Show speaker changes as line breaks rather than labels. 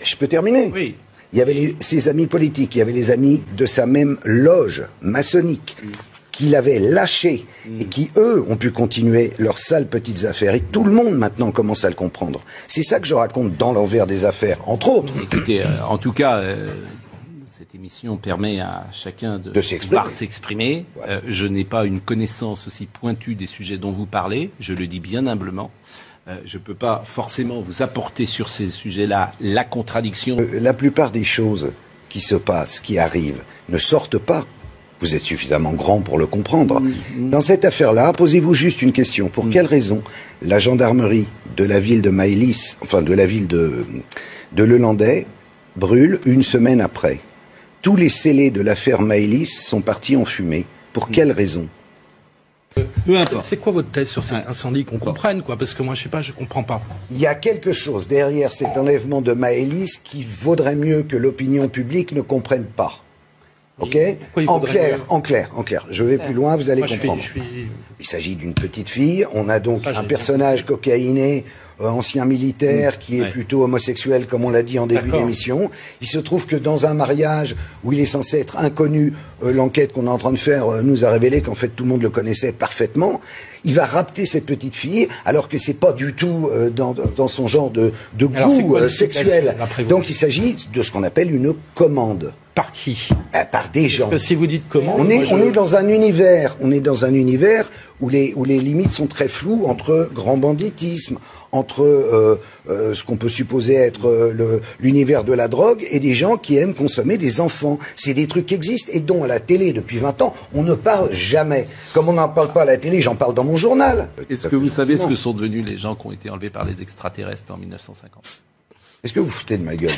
Je peux terminer.
Oui.
Il y avait ses amis politiques, il y avait les amis de sa même loge maçonnique qui l'avaient lâché et qui, eux, ont pu continuer leurs sales petites affaires. Et tout le monde, maintenant, commence à le comprendre. C'est ça que je raconte dans l'envers des affaires, entre autres.
Écoutez, en tout cas, cette émission permet à chacun de pouvoir s'exprimer. Je n'ai pas une connaissance aussi pointue des sujets dont vous parlez, je le dis bien humblement. Je ne peux pas forcément vous apporter sur ces sujets-là la contradiction.
La plupart des choses qui se passent, qui arrivent, ne sortent pas. Vous êtes suffisamment grand pour le comprendre. Dans cette affaire-là, posez-vous juste une question. Pour quelle raison la gendarmerie de la ville de Maëlys, enfin de la ville de Lelandais, brûle une semaine après? Tous les scellés de l'affaire Maëlys sont partis en fumée. Pour quelle raison?
C'est quoi votre thèse sur cet incendie, qu'on comprenne, quoi? Parce que moi, je sais pas, je comprends pas.
Il y a quelque chose derrière cet enlèvement de Maëlys qui vaudrait mieux que l'opinion publique ne comprenne pas. Ok? En clair. Je vais plus loin, vous allez comprendre. Il s'agit d'une petite fille. On a donc un personnage cocaïné, ancien militaire, qui est plutôt homosexuel, comme on l'a dit en début d'émission. Il se trouve que dans un mariage où il est censé être inconnu, l'enquête qu'on est en train de faire nous a révélé qu'en fait tout le monde le connaissait parfaitement. Il va rapter cette petite fille, alors que c'est pas du tout dans son genre de goût sexuel. Donc il s'agit de ce qu'on appelle une commande.
Par qui?
Par des gens.
Parce que si vous dites commande,
on est dans un univers où les limites sont très floues entre grand banditisme, entre ce qu'on peut supposer être l'univers de la drogue et des gens qui aiment consommer des enfants. C'est des trucs qui existent et dont à la télé depuis 20 ans on ne parle jamais. Comme on n'en parle pas à la télé, j'en parle dans mon journal.
Est-ce que vous savez ce que sont devenus les gens qui ont été enlevés par les extraterrestres en 1950?
Est-ce que vous foutez de ma gueule?